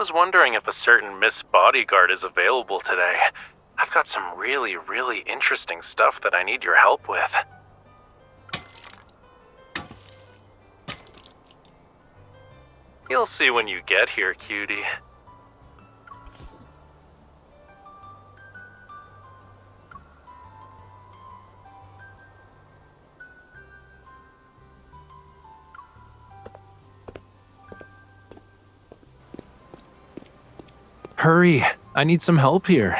was wondering if a certain Miss Bodyguard is available today. I've got some really interesting stuff that I need your help with. You'll see when you get here, cutie. Hurry, I need some help here.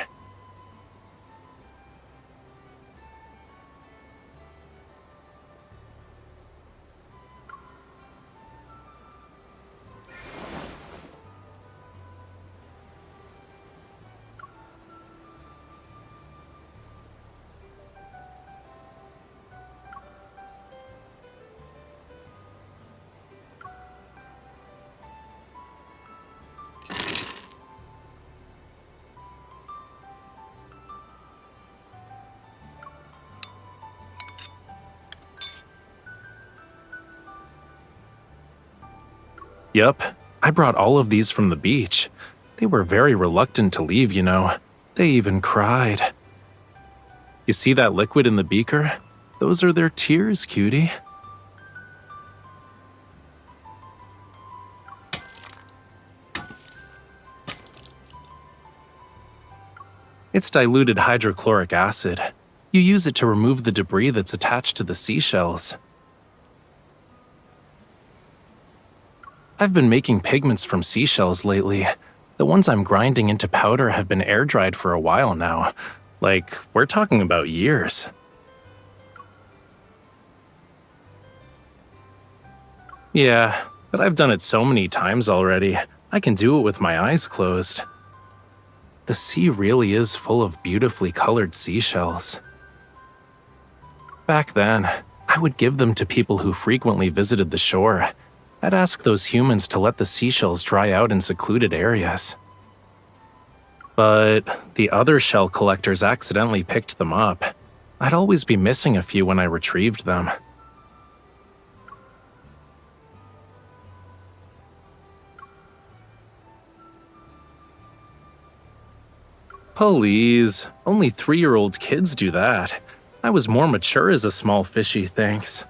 Yup, I brought all of these from the beach. They were very reluctant to leave, you know. They even cried. You see that liquid in the beaker? Those are their tears, cutie. It's diluted hydrochloric acid. You use it to remove the debris that's attached to the seashells. I've been making pigments from seashells lately. The ones I'm grinding into powder have been air-dried for a while now. Like, we're talking about years. Yeah, but I've done it so many times already. I can do it with my eyes closed. The sea really is full of beautifully colored seashells. Back then, I would give them to people who frequently visited the shore. I'd ask those humans to let the seashells dry out in secluded areas. But the other shell collectors accidentally picked them up. I'd always be missing a few when I retrieved them. Please, only 3-year-old kids do that. I was more mature as a small fishy, thanks.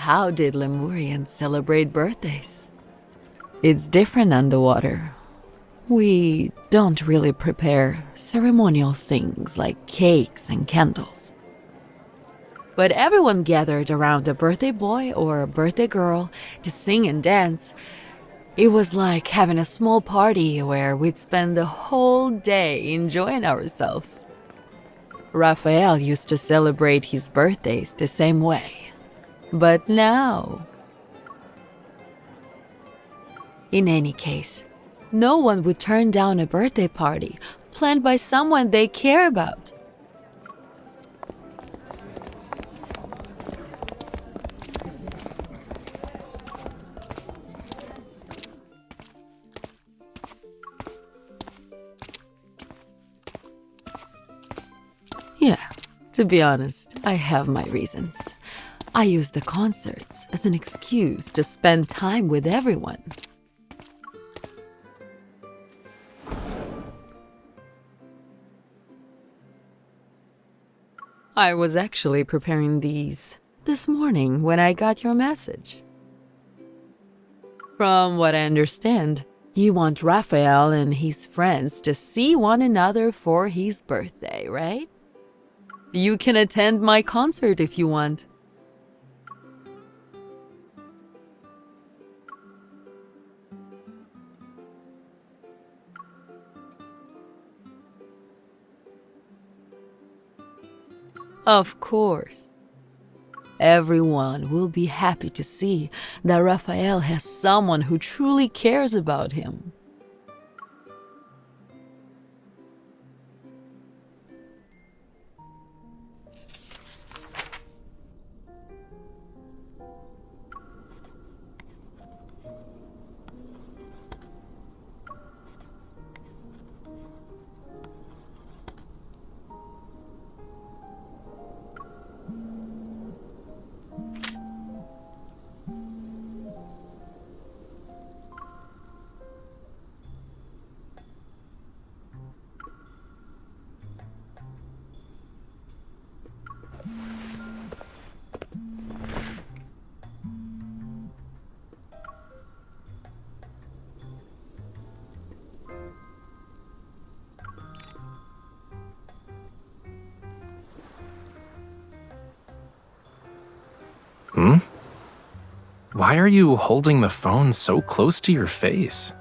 how did Lemurians celebrate birthdays? It's different underwater. We don't really prepare ceremonial things like cakes and candles. But everyone gathered around a birthday boy or a birthday girl to sing and dance. It was like having a small party where we'd spend the whole day enjoying ourselves. Raphael used to celebrate his birthdays the same way. But now... In any case, no one would turn down a birthday party planned by someone they care about. Yeah, to be honest, I have my reasons. I use the concerts as an excuse to spend time with everyone. I was actually preparing these this morning when I got your message. From what I understand, you want Raphael and his friends to see one another for his birthday, right? You can attend my concert if you want. Of course. Everyone will be happy to see that Raphael has someone who truly cares about him. Why are you holding the phone so close to your face?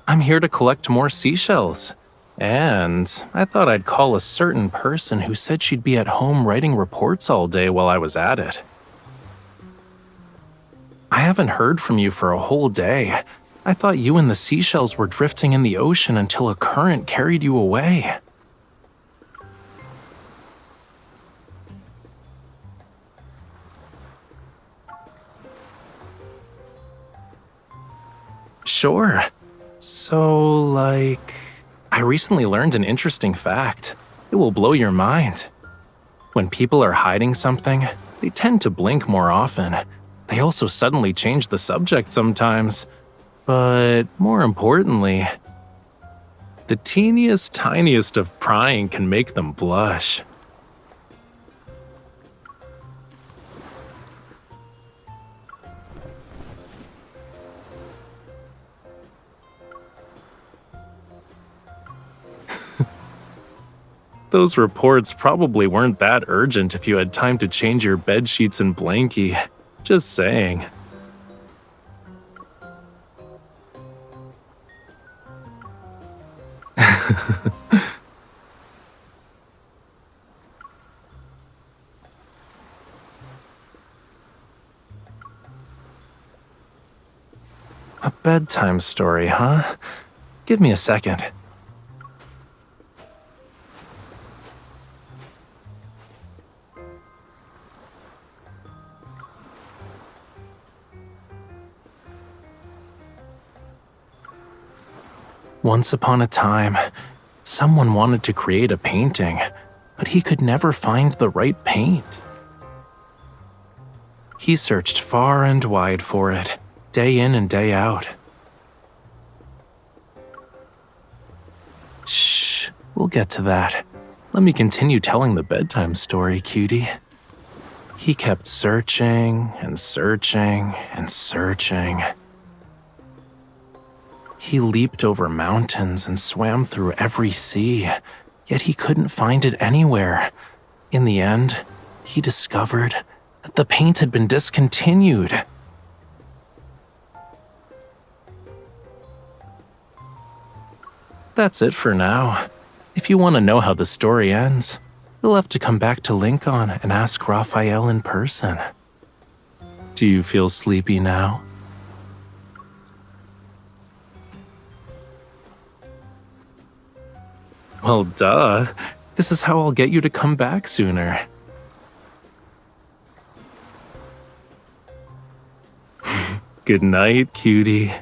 I'm here to collect more seashells. And I thought I'd call a certain person who said she'd be at home writing reports all day while I was at it. I haven't heard from you for a whole day. I thought you and the seashells were drifting in the ocean until a current carried you away. Sure. So, I recently learned an interesting fact. It will blow your mind. When people are hiding something, they tend to blink more often. They also suddenly change the subject sometimes. But more importantly, the teeniest, tiniest of prying can make them blush. Those reports probably weren't that urgent if you had time to change your bed sheets and blankie. Just saying. A bedtime story, huh? Give me a second. Once upon a time, someone wanted to create a painting, but he could never find the right paint. He searched far and wide for it, day in and day out. We'll get to that. Let me continue telling the bedtime story, cutie. He kept searching and searching and searching. He leaped over mountains and swam through every sea, yet he couldn't find it anywhere. In the end, he discovered that the paint had been discontinued. That's it for now. If you want to know how the story ends, you'll have to come back to Lincoln and ask Rafayel in person. Do you feel sleepy now? Well, duh. This is how I'll get you to come back sooner. Good night, cutie.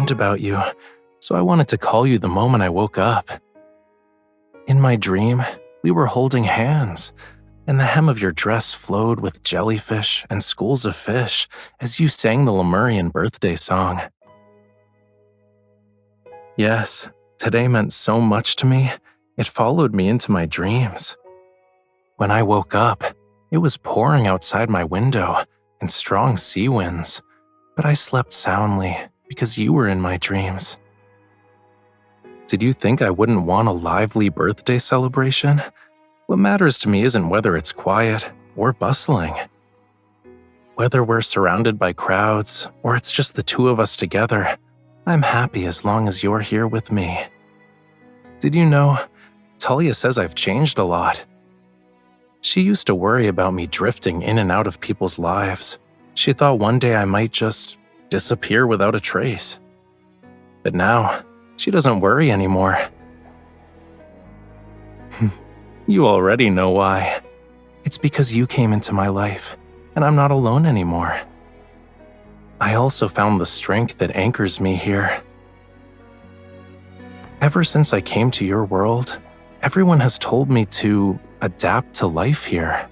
dreamed about you, so I wanted to call you the moment I woke up. In my dream, we were holding hands, and the hem of your dress flowed with jellyfish and schools of fish as you sang the Lemurian birthday song. Yes, today meant so much to me, it followed me into my dreams. When I woke up, it was pouring outside my window and strong sea winds, but I slept soundly because you were in my dreams. Did you think I wouldn't want a lively birthday celebration? What matters to me isn't whether it's quiet or bustling. Whether we're surrounded by crowds or it's just the two of us together, I'm happy as long as you're here with me. Did you know, Talia says I've changed a lot. She used to worry about me drifting in and out of people's lives. She thought one day I might just disappear without a trace. But now, she doesn't worry anymore. You already know why. It's because you came into my life, and I'm not alone anymore. I also found the strength that anchors me here. Ever since I came to your world, everyone has told me to adapt to life here.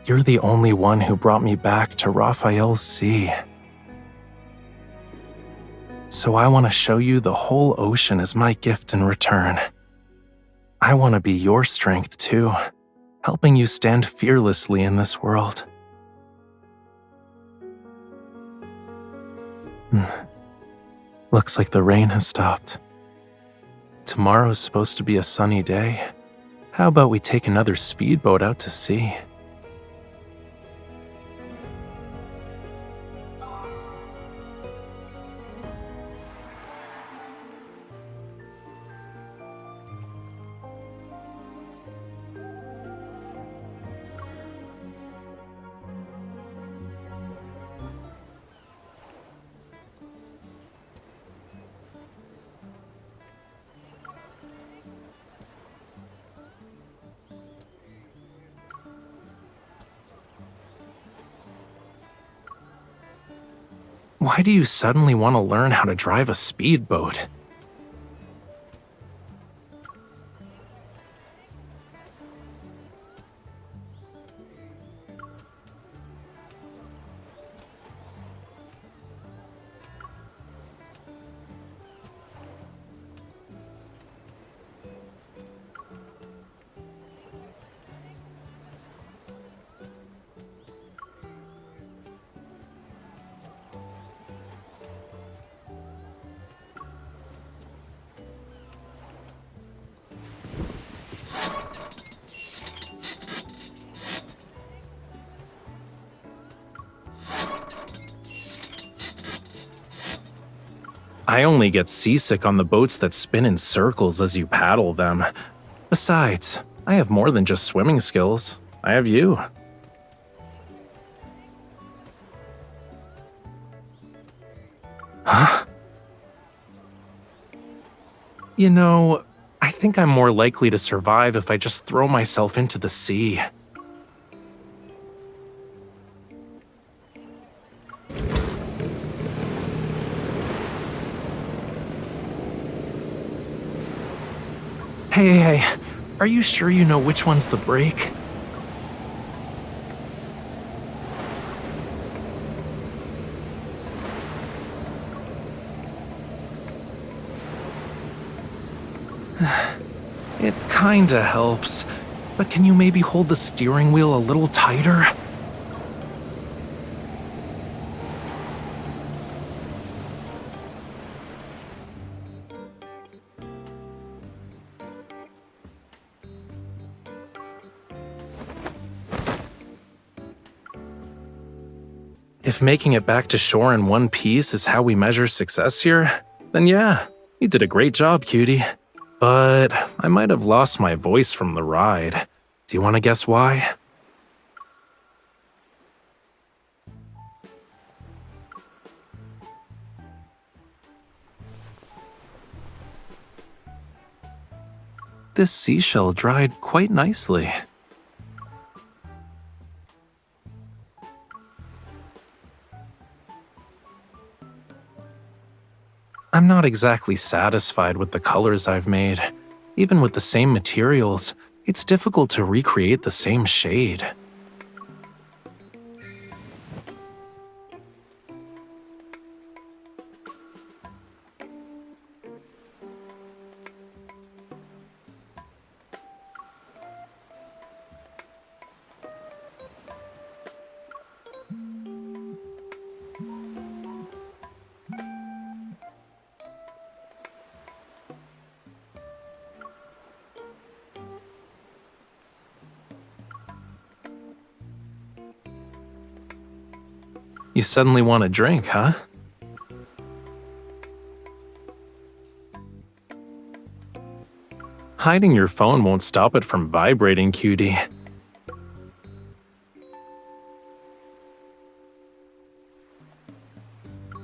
You're the only one who brought me back to Rafayel's sea. So I want to show you the whole ocean as my gift in return. I want to be your strength too, helping you stand fearlessly in this world. Looks like the rain has stopped. Tomorrow's supposed to be a sunny day. How about we take another speedboat out to sea? Why do you suddenly want to learn how to drive a speedboat? I only get seasick on the boats that spin in circles as you paddle them. Besides, I have more than just swimming skills. I have you. Huh? You know, I think I'm more likely to survive if I just throw myself into the sea. Hey, are you sure you know which one's the brake? It kinda helps, but can you maybe hold the steering wheel a little tighter? If making it back to shore in one piece is how we measure success here, then yeah, you did a great job, cutie. But I might have lost my voice from the ride. Do you want to guess why? This seashell dried quite nicely. I'm not exactly satisfied with the colors I've made. Even with the same materials, it's difficult to recreate the same shade. You suddenly want a drink, huh? Hiding your phone won't stop it from vibrating, cutie.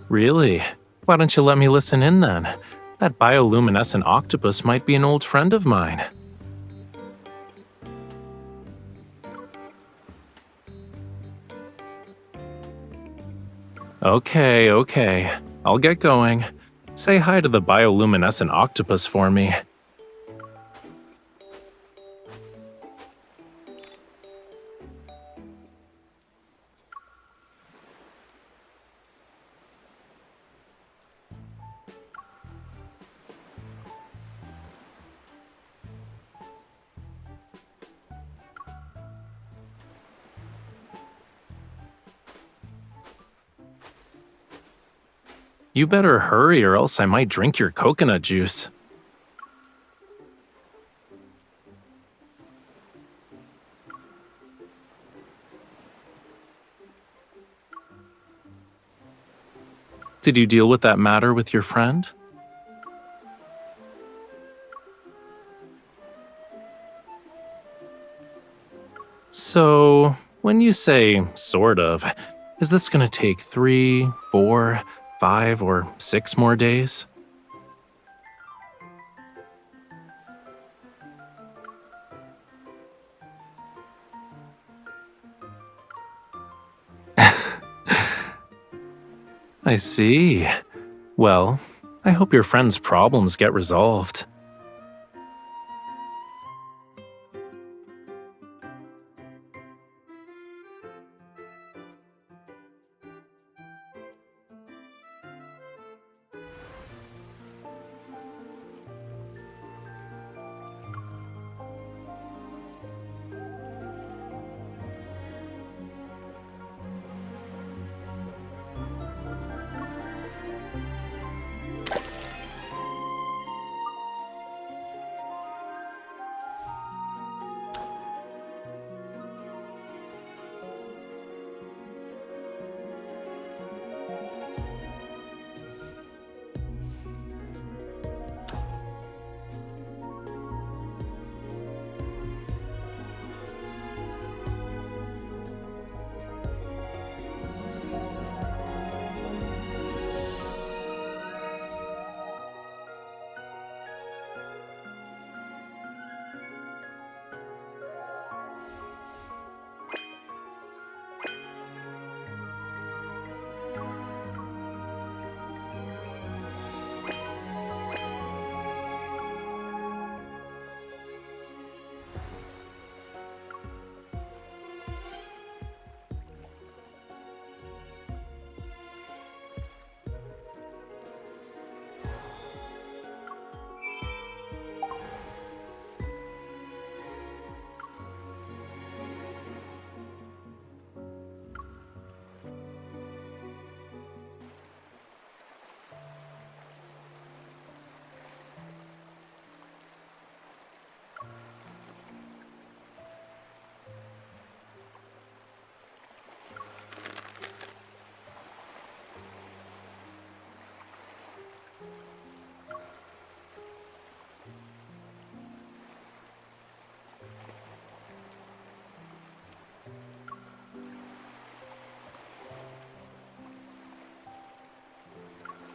Really? Why don't you let me listen in then? That bioluminescent octopus might be an old friend of mine. Okay. I'll get going. Say hi to the bioluminescent octopus for me. You better hurry or else I might drink your coconut juice. Did you deal with that matter with your friend? So, when you say sort of, is this gonna take 3, 4, 5, or 6 more days? I see. Well, I hope your friend's problems get resolved.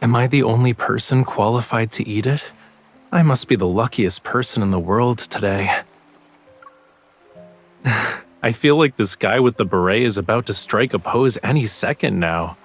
Am I the only person qualified to eat it? I must be the luckiest person in the world today. I feel like this guy with the beret is about to strike a pose any second now.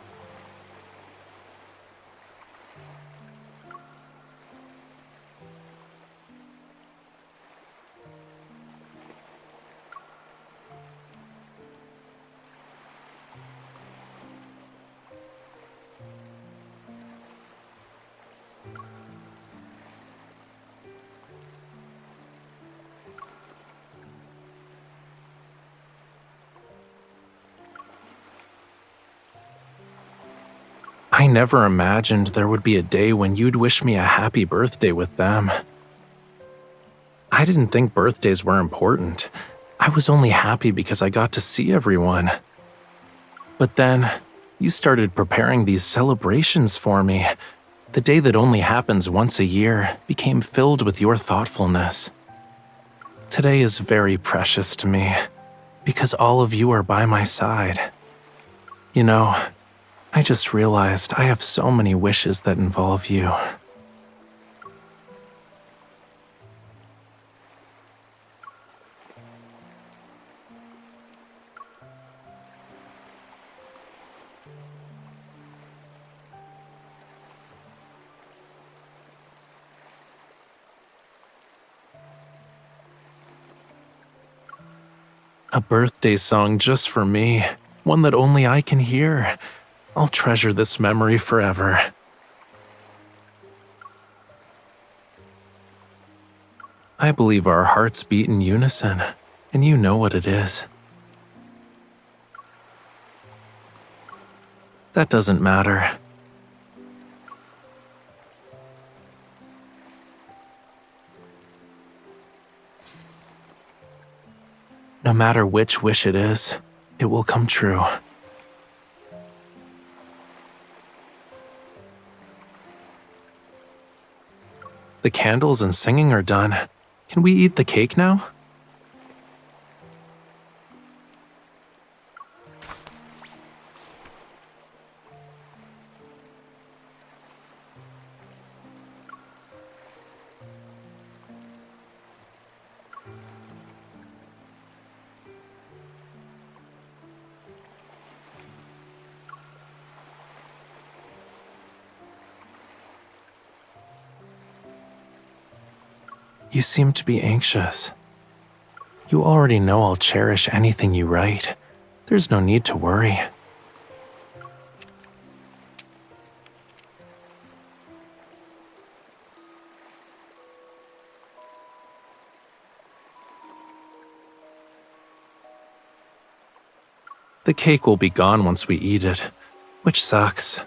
never imagined there would be a day when you'd wish me a happy birthday with them. I didn't think birthdays were important. I was only happy because I got to see everyone. But then, you started preparing these celebrations for me. The day that only happens once a year became filled with your thoughtfulness. Today is very precious to me, because all of you are by my side. You know, I just realized I have so many wishes that involve you. A birthday song just for me, one that only I can hear. I'll treasure this memory forever. I believe our hearts beat in unison, and you know what it is. That doesn't matter. No matter which wish it is, it will come true. The candles and singing are done. Can we eat the cake now? You seem to be anxious. You already know I'll cherish anything you write. There's no need to worry. The cake will be gone once we eat it, which sucks,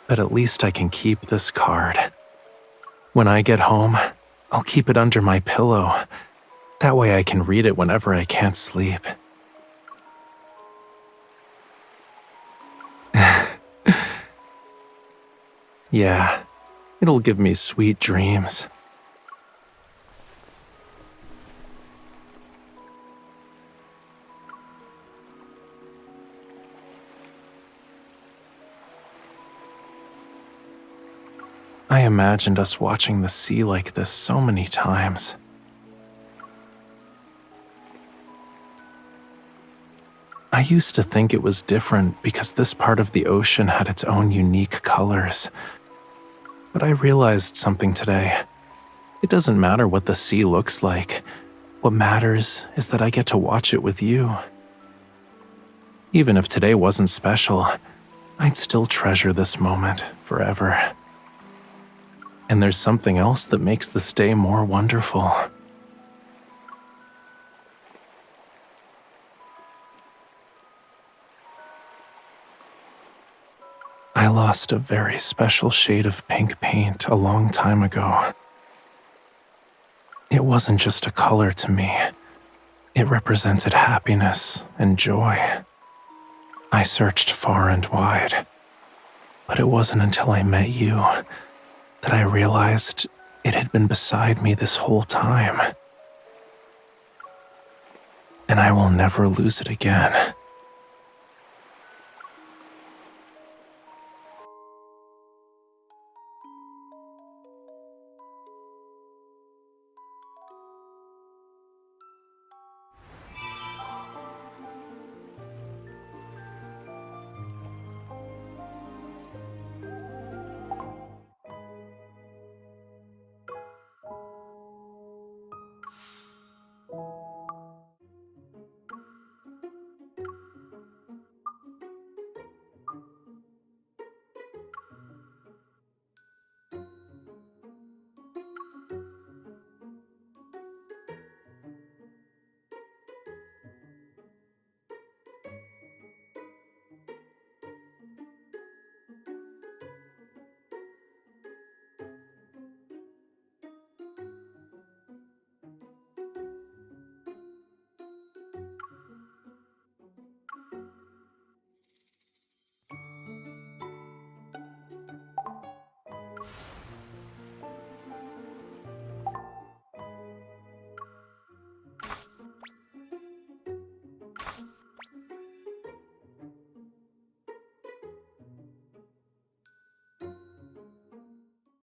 but at least I can keep this card. When I get home, I'll keep it under my pillow. That way I can read it whenever I can't sleep. Yeah, it'll give me sweet dreams. I imagined us watching the sea like this so many times. I used to think it was different because this part of the ocean had its own unique colors. But I realized something today. It doesn't matter what the sea looks like. What matters is that I get to watch it with you. Even if today wasn't special, I'd still treasure this moment forever. And there's something else that makes this day more wonderful. I lost a very special shade of pink paint a long time ago. It wasn't just a color to me. It represented happiness and joy. I searched far and wide, but it wasn't until I met you that I realized it had been beside me this whole time. And I will never lose it again.